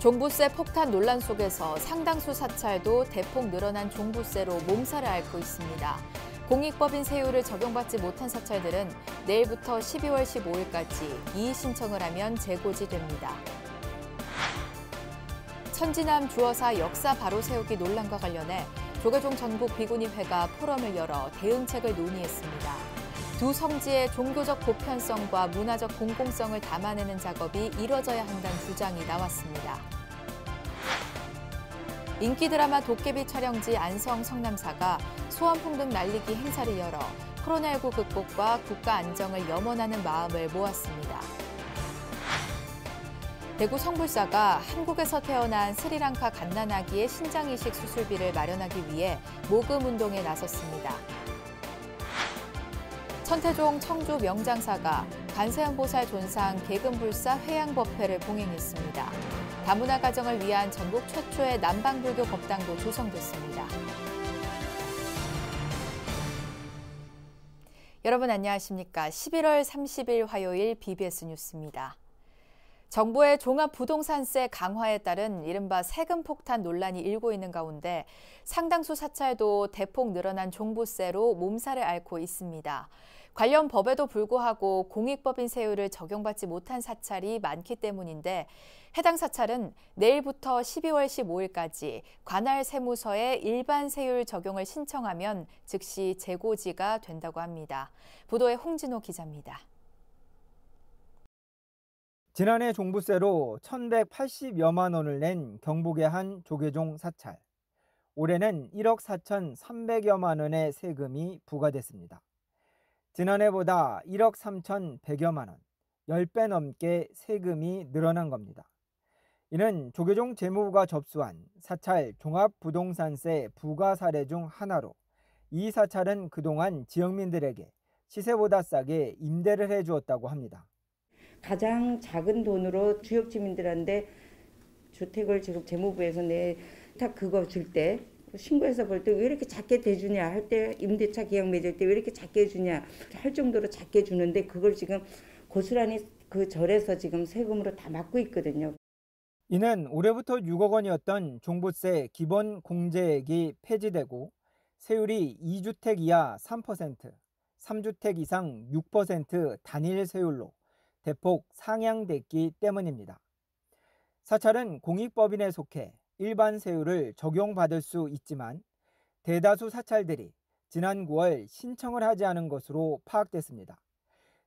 종부세 폭탄 논란 속에서 상당수 사찰도 대폭 늘어난 종부세로 몸살을 앓고 있습니다. 공익법인 세율을 적용받지 못한 사찰들은 내일부터 12월 15일까지 이의 신청을 하면 재고지됩니다. 천지남 주어사 역사 바로 세우기 논란과 관련해 조계종 전국 비구니회가 포럼을 열어 대응책을 논의했습니다. 두 성지의 종교적 보편성과 문화적 공공성을 담아내는 작업이 이뤄져야 한다는 주장이 나왔습니다. 인기 드라마 도깨비 촬영지 안성 성남사가 소원풍등 날리기 행사를 열어 코로나19 극복과 국가 안정을 염원하는 마음을 모았습니다. 대구 성불사가 한국에서 태어난 스리랑카 갓난아기의 신장이식 수술비를 마련하기 위해 모금운동에 나섰습니다. 천태종 청주 명장사가 관세음보살 존상 계금불사 회양법회를 봉행했습니다. 다문화 가정을 위한 전국 최초의 남방불교 법당도 조성됐습니다. 여러분 안녕하십니까? 11월 30일 화요일 BBS 뉴스입니다. 정부의 종합부동산세 강화에 따른 이른바 세금 폭탄 논란이 일고 있는 가운데 상당수 사찰도 대폭 늘어난 종부세로 몸살을 앓고 있습니다. 관련 법에도 불구하고 공익법인 세율을 적용받지 못한 사찰이 많기 때문인데 해당 사찰은 내일부터 12월 15일까지 관할 세무서에 일반 세율 적용을 신청하면 즉시 재고지가 된다고 합니다. 보도에 홍진호 기자입니다. 지난해 종부세로 1,180여만 원을 낸 경북의 한 조계종 사찰. 올해는 1억 4,300여만 원의 세금이 부과됐습니다. 지난해보다 1억 3,100여만 원, 10배 넘게 세금이 늘어난 겁니다. 이는 조계종 재무부가 접수한 사찰 종합부동산세 부과 사례 중 하나로 이 사찰은 그동안 지역민들에게 시세보다 싸게 임대를 해주었다고 합니다. 가장 작은 돈으로 지역 주민들한테 주택을 지금 재무부에서 딱 그거 줄 때 신고해서 볼 때 왜 이렇게 작게 대주냐 할 때 임대차 계약 맺을 때 왜 이렇게 작게 해주냐 할 정도로 작게 주는데 그걸 지금 고스란히 그 절에서 지금 세금으로 다 막고 있거든요. 이는 올해부터 6억 원이었던 종부세 기본 공제액이 폐지되고 세율이 2주택 이하 3%, 3주택 이상 6% 단일 세율로 대폭 상향됐기 때문입니다. 사찰은 공익법인에 속해 일반 세율을 적용받을 수 있지만 대다수 사찰들이 지난 9월 신청을 하지 않은 것으로 파악됐습니다.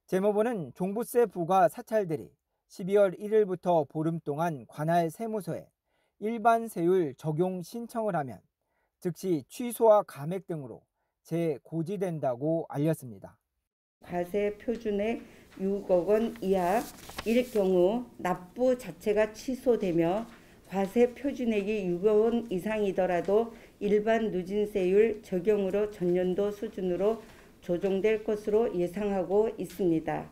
재무부는 종부세 부과 사찰들이 12월 1일부터 보름 동안 관할 세무서에 일반 세율 적용 신청을 하면 즉시 취소와 감액 등으로 재고지된다고 알렸습니다. 과세 표준액 6억 원 이하일 경우 납부 자체가 취소되며 과세 표준액이 6억 원 이상이더라도 일반 누진세율 적용으로 전년도 수준으로 조정될 것으로 예상하고 있습니다.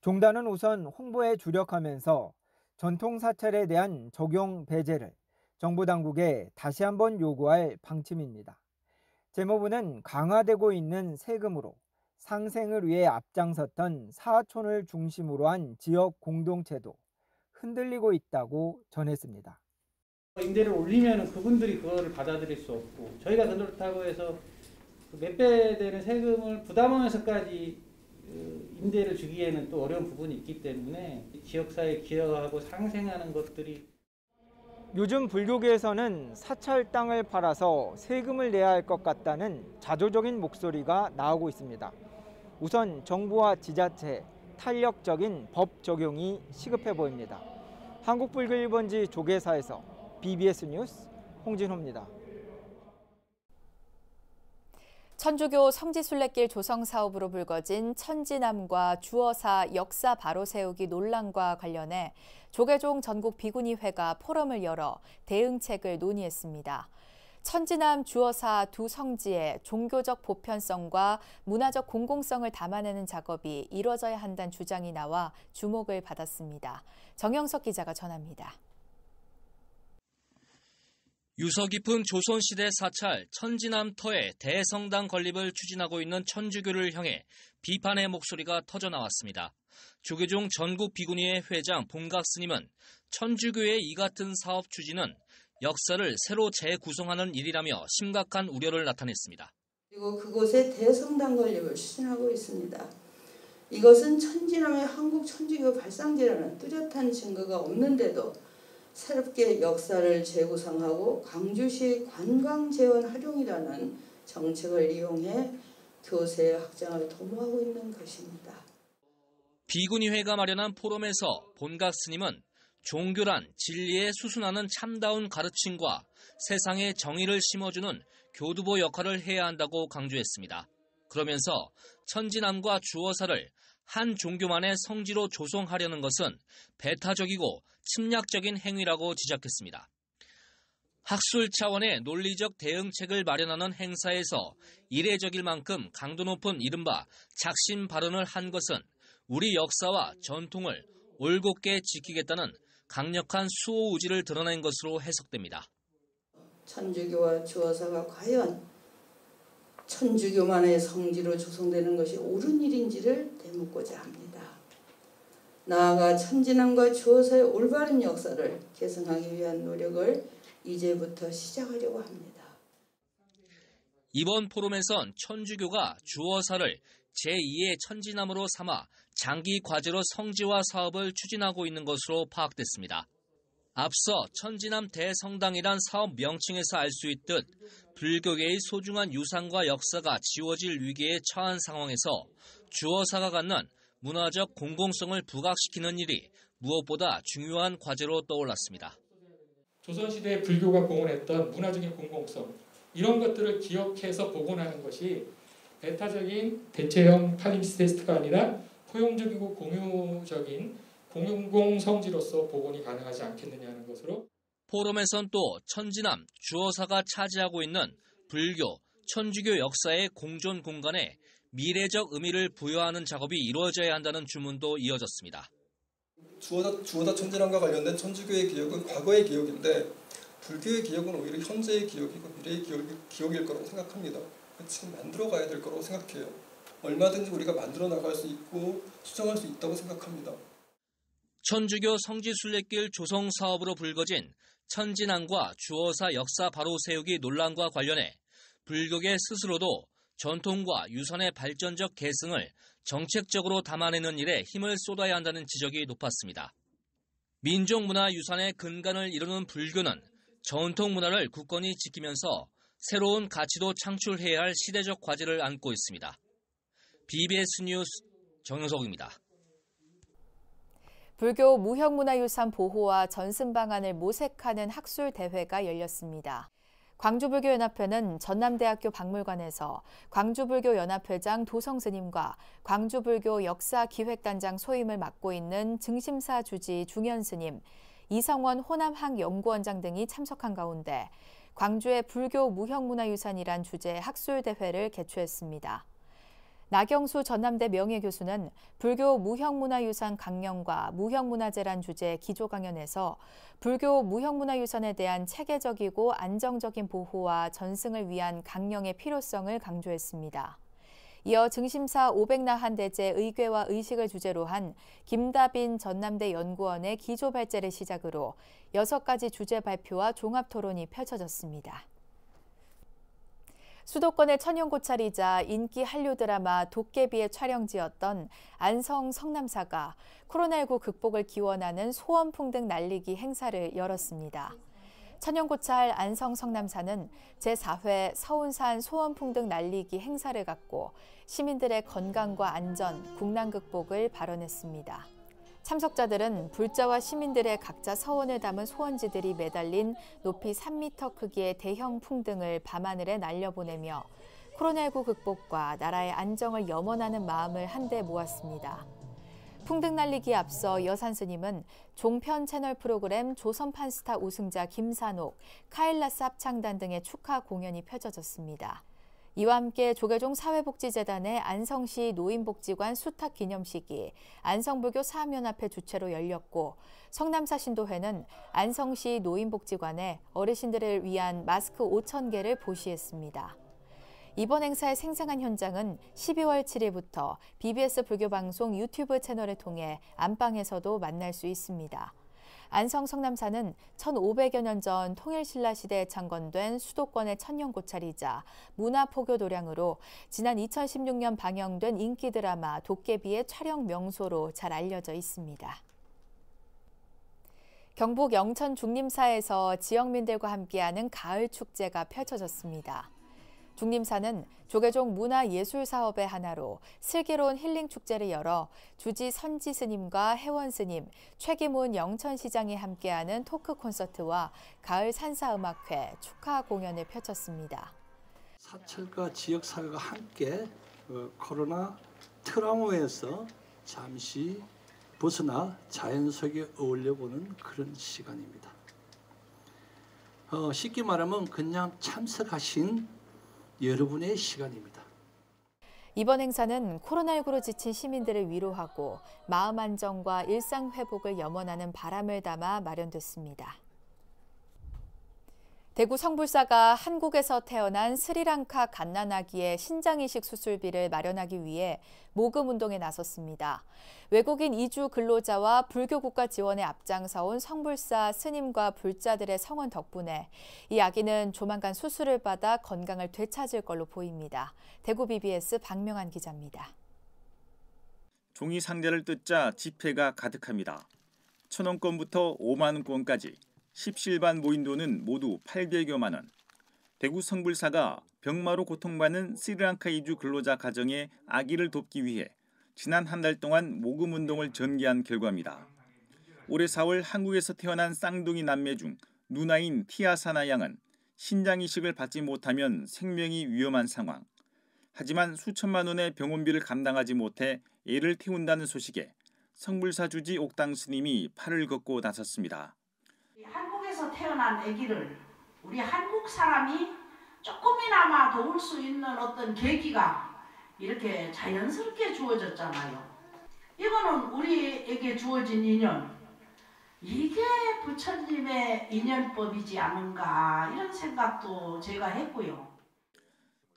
종단은 우선 홍보에 주력하면서 전통 사찰에 대한 적용 배제를 정부 당국에 다시 한번 요구할 방침입니다. 재무부는 강화되고 있는 세금으로 상생을 위해 앞장섰던 사촌을 중심으로 한 지역 공동체도 흔들리고 있다고 전했습니다. 임대를 올리면 그분들이 그거를 받아들일 수 없고 저희가 그렇다고 해서 몇 배 되는 세금을 부담하면서까지 임대를 주기에는 또 어려운 부분이 있기 때문에 지역사회에 기여하고 상생하는 것들이 요즘 불교계에서는 사찰 땅을 팔아서 세금을 내야 할 것 같다는 자조적인 목소리가 나오고 있습니다. 우선 정부와 지자체 탄력적인 법 적용이 시급해 보입니다. 한국불교 1번지 조계사에서 BBS 뉴스 홍진호입니다. 천주교 성지순례길 조성 사업으로 불거진 천지남과 주어사 역사 바로 세우기 논란과 관련해 조계종 전국 비구니회가 포럼을 열어 대응책을 논의했습니다. 천지남 주어사 두 성지의 종교적 보편성과 문화적 공공성을 담아내는 작업이 이뤄져야 한다는 주장이 나와 주목을 받았습니다. 정영석 기자가 전합니다. 유서 깊은 조선시대 사찰 천지남터의 대성당 건립을 추진하고 있는 천주교를 향해 비판의 목소리가 터져나왔습니다. 조계종 전국비구니회 회장 본각 스님은 천주교의 이 같은 사업 추진은 역사를 새로 재구성하는 일이라며 심각한 우려를 나타냈습니다. 그리고 그곳에 대성당 건립을 추진하고 있습니다. 이것은 천지남의 한국 천주교 발상제라는 뚜렷한 증거가 없는데도 새롭게 역사를 재구성하고 광주시 관광재원 활용이라는 정책을 이용해 교세 확장을 도모하고 있는 것입니다. 비구니회가 마련한 포럼에서 본각 스님은 종교란 진리에 수순하는 참다운 가르침과 세상에 정의를 심어주는 교두보 역할을 해야 한다고 강조했습니다. 그러면서 천지남과 주어사를 한 종교만의 성지로 조성하려는 것은 배타적이고 침략적인 행위라고 지적했습니다. 학술 차원의 논리적 대응책을 마련하는 행사에서 이례적일 만큼 강도 높은 이른바 작심 발언을 한 것은 우리 역사와 전통을 올곧게 지키겠다는 강력한 수호 의지를 드러낸 것으로 해석됩니다. 천주교와 주어사가 과연 천주교만의 성지로 조성되는 것이 옳은 일인지를 되묻고자 합니다. 나아가 천지남과 주어사의 올바른 역사를 계승하기 위한 노력을 이제부터 시작하려고 합니다. 이번 포럼에선 천주교가 주어사를 제2의 천지남으로 삼아 장기 과제로 성지화 사업을 추진하고 있는 것으로 파악됐습니다. 앞서 천지남 대성당이란 사업 명칭에서 알 수 있듯 불교계의 소중한 유산과 역사가 지워질 위기에 처한 상황에서 주어사가 갖는 문화적 공공성을 부각시키는 일이 무엇보다 중요한 과제로 떠올랐습니다. 조선시대에 불교가 공헌했던 문화적인 공공성, 이런 것들을 기억해서 복원하는 것이 배타적인 대체형 팔림시스트가 아니라 포용적이고 공유적인 공공성지로서 복원이 가능하지 않겠느냐는 것으로. 포럼에선 또 천지남, 주어사가 차지하고 있는 불교, 천주교 역사의 공존 공간에 미래적 의미를 부여하는 작업이 이루어져야 한다는 주문도 이어졌습니다. 주어사 천지남과 관련된 천주교의 기억은 과거의 기억인데 불교의 기억은 오히려 현재의 기억이고 미래의 기억일 거라고 생각합니다. 지금 만들어가야 될 거라고 생각해요. 얼마든지 우리가 만들어 나갈 수 있고 수정할 수 있다고 생각합니다. 천주교 성지순례길 조성 사업으로 불거진 천지남과 주어사 역사 바로 세우기 논란과 관련해 불교계 스스로도 전통과 유산의 발전적 계승을 정책적으로 담아내는 일에 힘을 쏟아야 한다는 지적이 높았습니다. 민족문화유산의 근간을 이루는 불교는 전통 문화를 굳건히 지키면서 새로운 가치도 창출해야 할 시대적 과제를 안고 있습니다. BBS 뉴스 정영석입니다. 불교 무형문화유산 보호와 전승 방안을 모색하는 학술 대회가 열렸습니다. 광주불교연합회는 전남대학교 박물관에서 광주불교연합회장 도성스님과 광주불교 역사기획단장 소임을 맡고 있는 증심사 주지 중현스님, 이성원 호남학연구원장 등이 참석한 가운데 광주의 불교 무형문화유산이란 주제의 학술대회를 개최했습니다. 나경수 전남대 명예교수는 불교 무형문화유산 강령과 무형문화재란 주제의 기조 강연에서 불교 무형문화유산에 대한 체계적이고 안정적인 보호와 전승을 위한 강령의 필요성을 강조했습니다. 이어 증심사 500나한 대제 의궤와 의식을 주제로 한 김다빈 전남대 연구원의 기조 발제를 시작으로 6가지 주제 발표와 종합 토론이 펼쳐졌습니다. 수도권의 천연고찰이자 인기 한류 드라마 도깨비의 촬영지였던 안성 성남사가 코로나19 극복을 기원하는 소원풍등 날리기 행사를 열었습니다. 천연고찰 안성 성남사는 제4회 서운산 소원풍등 날리기 행사를 갖고 시민들의 건강과 안전, 국난 극복을 발언했습니다. 참석자들은 불자와 시민들의 각자 서원을 담은 소원지들이 매달린 높이 3m 크기의 대형 풍등을 밤하늘에 날려보내며 코로나19 극복과 나라의 안정을 염원하는 마음을 한데 모았습니다. 풍등 날리기에 앞서 여산 스님은 종편 채널 프로그램 조선판스타 우승자 김산옥, 카일라스 합창단 등의 축하 공연이 펼쳐졌습니다. 이와 함께 조계종 사회복지재단의 안성시 노인복지관 수탁 기념식이 안성불교 사학연합회 주최로 열렸고, 성남사 신도회는 안성시 노인복지관에 어르신들을 위한 마스크 5,000개를 보시했습니다. 이번 행사의 생생한 현장은 12월 7일부터 BBS 불교방송 유튜브 채널을 통해 안방에서도 만날 수 있습니다. 안성 성남사는 1500여 년 전 통일신라 시대에 창건된 수도권의 천년고찰이자 문화포교 도량으로 지난 2016년 방영된 인기 드라마 도깨비의 촬영 명소로 잘 알려져 있습니다. 경북 영천 중림사에서 지역민들과 함께하는 가을 축제가 펼쳐졌습니다. 중림사는 조계종 문화예술 사업의 하나로 슬기로운 힐링 축제를 열어 주지 선지 스님과 혜원 스님, 최기문 영천시장이 함께하는 토크 콘서트와 가을 산사음악회, 축하 공연을 펼쳤습니다. 사찰과 지역사회가 함께 코로나 트라우마에서 잠시 벗어나 자연 속에 어울려보는 그런 시간입니다. 쉽게 말하면 그냥 참석하신 여러분의 시간입니다. 이번 행사는 코로나19로 지친 시민들을 위로하고 마음 안정과 일상 회복을 염원하는 바람을 담아 마련됐습니다. 대구 성불사가 한국에서 태어난 스리랑카 갓난아기의 신장이식 수술비를 마련하기 위해 모금운동에 나섰습니다. 외국인 이주 근로자와 불교국가 지원에 앞장서온 성불사 스님과 불자들의 성원 덕분에 이 아기는 조만간 수술을 받아 건강을 되찾을 걸로 보입니다. 대구 BBS 박명한 기자입니다. 종이 상자를 뜯자 지폐가 가득합니다. 1,000원권부터 5만 원권까지. 십실반 모인 돈은 모두 800여만 원. 대구 성불사가 병마로 고통받는 스리랑카 이주 근로자 가정의 아기를 돕기 위해 지난 한 달 동안 모금 운동을 전개한 결과입니다. 올해 4월 한국에서 태어난 쌍둥이 남매 중 누나인 티아사나 양은 신장 이식을 받지 못하면 생명이 위험한 상황. 하지만 수천만 원의 병원비를 감당하지 못해 애를 태운다는 소식에 성불사 주지 옥당 스님이 팔을 걷고 나섰습니다. 한국에서 태어난 아기를 우리 한국 사람이 조금이나마 도울 수 있는 어떤 계기가 이렇게 자연스럽게 주어졌잖아요. 이거는 우리에게 주어진 인연, 이게 부처님의 인연법이지 않은가 이런 생각도 제가 했고요.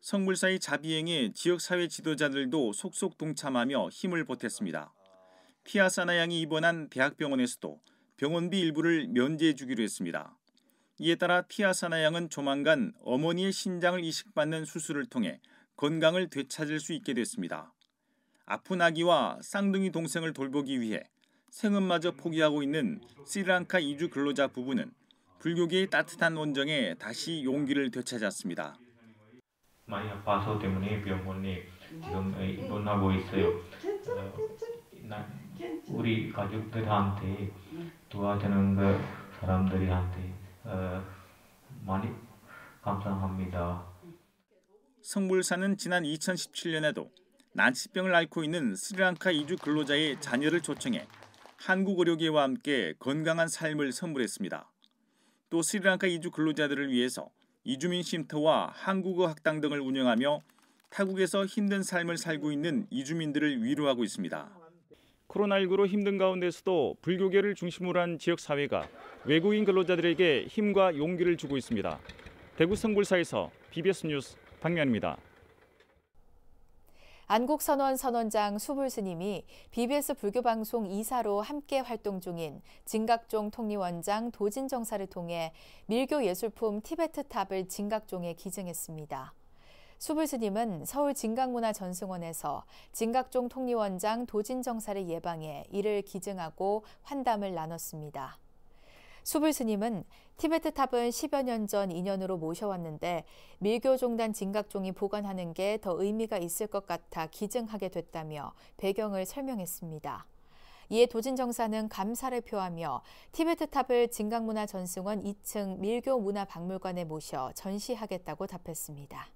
성불사의 자비행에 지역사회 지도자들도 속속 동참하며 힘을 보탰습니다. 티아사나 양이 입원한 대학병원에서도 병원비 일부를 면제해 주기로 했습니다. 이에 따라 티아사나 양은 조만간 어머니의 신장을 이식받는 수술을 통해 건강을 되찾을 수 있게 됐습니다. 아픈 아기와 쌍둥이 동생을 돌보기 위해 생업마저 포기하고 있는 스리랑카 이주 근로자 부부는 불교계의 따뜻한 원정에 다시 용기를 되찾았습니다. 많이 아파서 때문에 병원에 지금 입원하고 있어요. 우리 가족들한테 도와주는 사람들한테 많이 감사합니다. 성불사는 지난 2017년에도 난치병을 앓고 있는 스리랑카 이주 근로자의 자녀를 초청해 한국 의료계와 함께 건강한 삶을 선물했습니다. 또 스리랑카 이주 근로자들을 위해서 이주민 쉼터와 한국어 학당 등을 운영하며 타국에서 힘든 삶을 살고 있는 이주민들을 위로하고 있습니다. 코로나19로 힘든 가운데서도 불교계를 중심으로 한 지역사회가 외국인 근로자들에게 힘과 용기를 주고 있습니다. 대구 성불사에서 BBS 뉴스 박명입니다. 안국선원 선원장 수불스님이 BBS 불교방송 이사로 함께 활동 중인 진각종 통리원장 도진정사를 통해 밀교 예술품 티베트탑을 진각종에 기증했습니다. 수불스님은 서울 진각문화전승원에서 진각종 통리원장 도진정사를 예방해 이를 기증하고 환담을 나눴습니다. 수불스님은 티베트탑은 10여 년 전 인연으로 모셔왔는데 밀교종단 진각종이 보관하는 게 더 의미가 있을 것 같아 기증하게 됐다며 배경을 설명했습니다. 이에 도진정사는 감사를 표하며 티베트탑을 진각문화전승원 2층 밀교문화박물관에 모셔 전시하겠다고 답했습니다.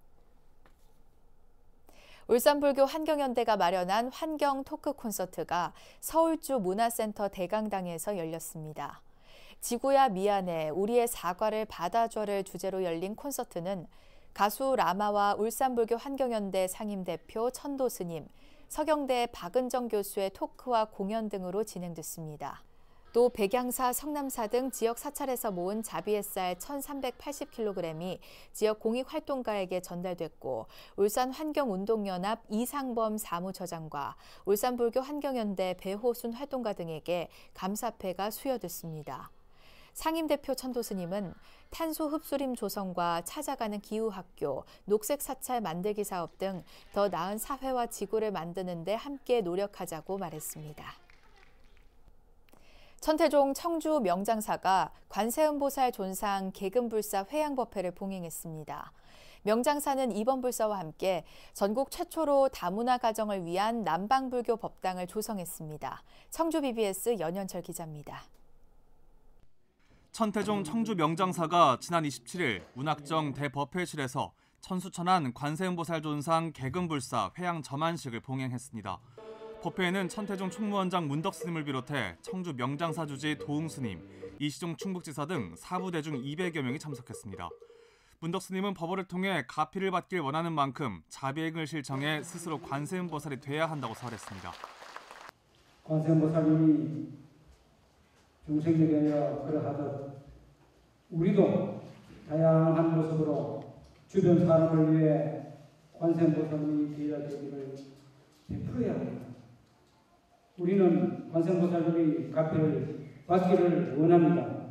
울산불교 환경연대가 마련한 환경 토크 콘서트가 서울주 문화센터 대강당에서 열렸습니다. 지구야 미안해, 우리의 사과를 받아줘를 주제로 열린 콘서트는 가수 라마와 울산불교 환경연대 상임대표 천도 스님, 서경대 박은정 교수의 토크와 공연 등으로 진행됐습니다. 또 백양사, 성남사 등 지역 사찰에서 모은 자비의쌀 1,380kg이 지역 공익활동가에게 전달됐고 울산환경운동연합 이상범 사무처장과 울산불교 환경연대 배호순 활동가 등에게 감사패가 수여됐습니다. 상임대표 천도 스님은 탄소 흡수림 조성과 찾아가는 기후학교, 녹색 사찰 만들기 사업 등 더 나은 사회와 지구를 만드는 데 함께 노력하자고 말했습니다. 천태종 청주 명장사가 관세음보살 존상 계금불사 회양법회를 봉행했습니다. 명장사는 이번 불사와 함께 전국 최초로 다문화 가정을 위한 남방불교 법당을 조성했습니다. 청주 BBS 연현철 기자입니다. 천태종 청주 명장사가 지난 27일 문학정 대법회실에서 천수천안 관세음보살 존상 계금불사 회양 점안식을 봉행했습니다. 법회에는 천태종 총무원장 문덕 스님을 비롯해 청주 명장사 주지 도웅 스님, 이시종 충북지사 등 사부대중 200여 명이 참석했습니다. 문덕 스님은 법회를 통해 가피를 받길 원하는 만큼 자비행을 실천해 스스로 관세음보살이 돼야 한다고 설했습니다. 관세음보살님이 중생에게 그러하듯 우리도 다양한 모습으로 주변 사람을 위해 관세음보살님이 되어야 되기를 베풀어야 합니다. 우리는 관세음보살님이 가피를 받기를 원합니다.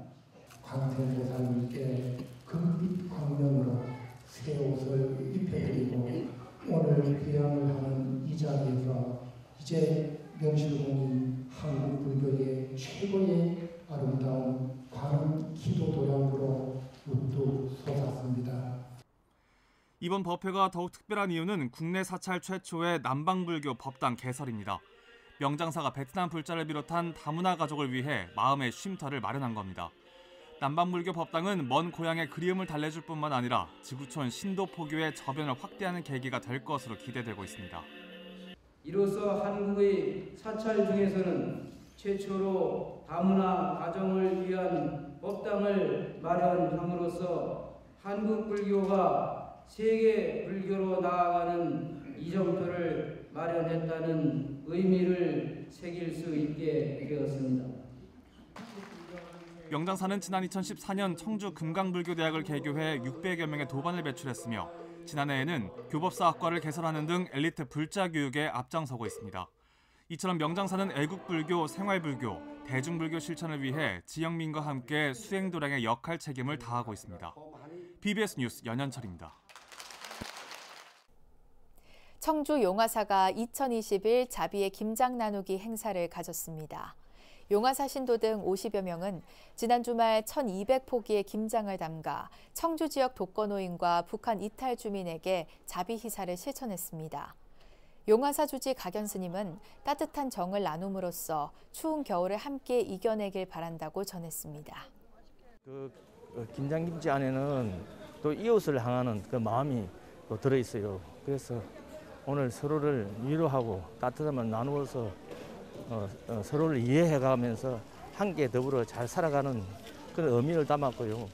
관세음보살님께 금빛 광명으로 새 옷을 입혀드리고 오늘 귀향을 하는 이 자리에서 이제 명실공히 한국 불교의 최고의 아름다운 관음 기도 도량으로 우뚝 솟았습니다. 이번 법회가 더욱 특별한 이유는 국내 사찰 최초의 남방불교 법당 개설입니다. 명장사가 베트남 불자를 비롯한 다문화 가족을 위해 마음의 쉼터를 마련한 겁니다. 남방불교 법당은 먼 고향의 그리움을 달래줄 뿐만 아니라 지구촌 신도 포교의 저변을 확대하는 계기가 될 것으로 기대되고 있습니다. 이로써 한국의 사찰 중에서는 최초로 다문화 가정을 위한 법당을 마련함으로써 한국 불교가 세계 불교로 나아가는 이정표를 마련했다는 의미를 새길 수 있게 되었습니다. 명장사는 지난 2014년 청주 금강불교대학을 개교해 600여 명의 도반을 배출했으며 지난해에는 교법사학과를 개설하는 등 엘리트 불자 교육에 앞장서고 있습니다. 이처럼 명장사는 애국불교, 생활불교, 대중불교 실천을 위해 지역민과 함께 수행도량의 역할 책임을 다하고 있습니다. BBS 뉴스 연현철입니다. 청주 용화사가 2021 자비의 김장 나누기 행사를 가졌습니다. 용화사 신도 등 50여 명은 지난 주말 1,200포기의 김장을 담가 청주 지역 독거노인과 북한 이탈 주민에게 자비 희사를 실천했습니다. 용화사 주지 각연 스님은 따뜻한 정을 나눔으로써 추운 겨울을 함께 이겨내길 바란다고 전했습니다. 김장김치 안에는 또 이웃을 향하는 그 마음이 또 들어있어요. 그래서 오늘 서로를 위로하고 따뜻함을 나누어서 서로를 이해해가면서 함께 더불어 잘 살아가는 그런 의미를 담았고요.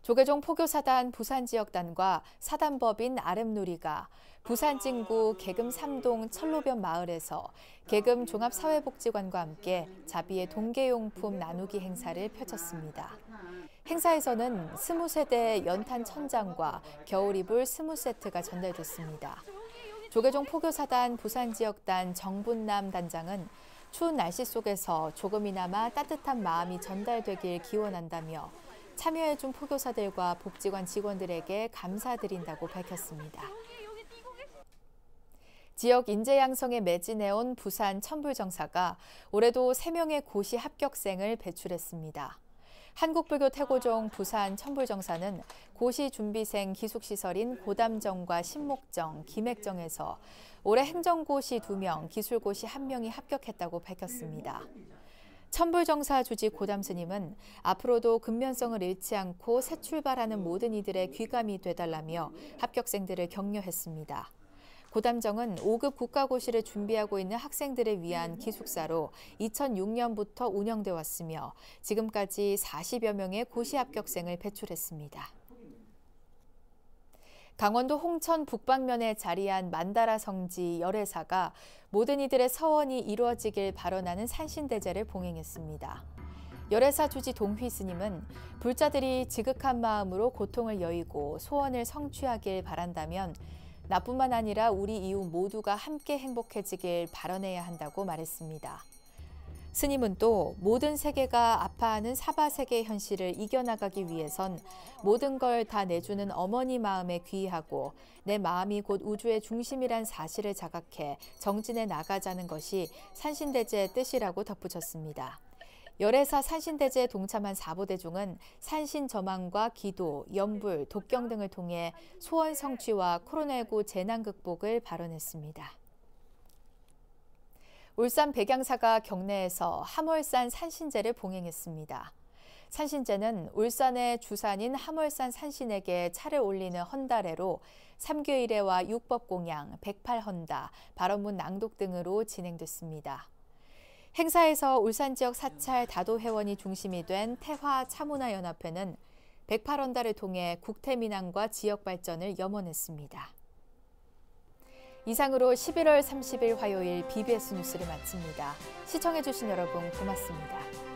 조계종 포교사단 부산지역단과 사단법인 아름누리가 부산 진구 계금 3동 철로변 마을에서 계금 종합사회복지관과 함께 자비의 동계용품 나누기 행사를 펼쳤습니다. 행사에서는 20세대 연탄 천장과 겨울이불 20세트가 전달됐습니다. 조계종 포교사단 부산지역단 정분남 단장은 추운 날씨 속에서 조금이나마 따뜻한 마음이 전달되길 기원한다며 참여해준 포교사들과 복지관 직원들에게 감사드린다고 밝혔습니다. 지역 인재 양성에 매진해온 부산 천불정사가 올해도 3명의 고시 합격생을 배출했습니다. 한국불교 태고종 부산 천불정사는 고시 준비생 기숙시설인 고담정과 신목정, 김액정에서 올해 행정고시 2명, 기술고시 1명이 합격했다고 밝혔습니다. 천불정사 주지 고담스님은 앞으로도 근면성을 잃지 않고 새 출발하는 모든 이들의 귀감이 되달라며 합격생들을 격려했습니다. 고담정은 5급 국가고시를 준비하고 있는 학생들을 위한 기숙사로 2006년부터 운영돼 왔으며 지금까지 40여 명의 고시 합격생을 배출했습니다. 강원도 홍천 북방면에 자리한 만다라 성지 열애사가 모든 이들의 서원이 이루어지길 발언하는 산신대제를 봉행했습니다. 열애사 주지 동휘 스님은 불자들이 지극한 마음으로 고통을 여의고 소원을 성취하길 바란다면 나뿐만 아니라 우리 이웃 모두가 함께 행복해지길 발언해야 한다고 말했습니다. 스님은 또 모든 세계가 아파하는 사바세계 현실을 이겨나가기 위해선 모든 걸 다 내주는 어머니 마음에 귀의하고 내 마음이 곧 우주의 중심이란 사실을 자각해 정진해 나가자는 것이 산신대제의 뜻이라고 덧붙였습니다. 열애사 산신대제에 동참한 사보대중은 산신저망과 기도, 염불, 독경 등을 통해 소원 성취와 코로나19 재난 극복을 발언했습니다. 울산 백양사가 경내에서 함월산 산신제를 봉행했습니다. 산신제는 울산의 주산인 함월산 산신에게 차를 올리는 헌다례로 3교 1회와 육법공양, 108헌다, 발언문 낭독 등으로 진행됐습니다. 행사에서 울산 지역 사찰 다도회원이 중심이 된 태화 차문화연합회는 108헌다를 통해 국태민안과 지역 발전을 염원했습니다. 이상으로 11월 30일 화요일 BBS 뉴스를 마칩니다. 시청해주신 여러분 고맙습니다.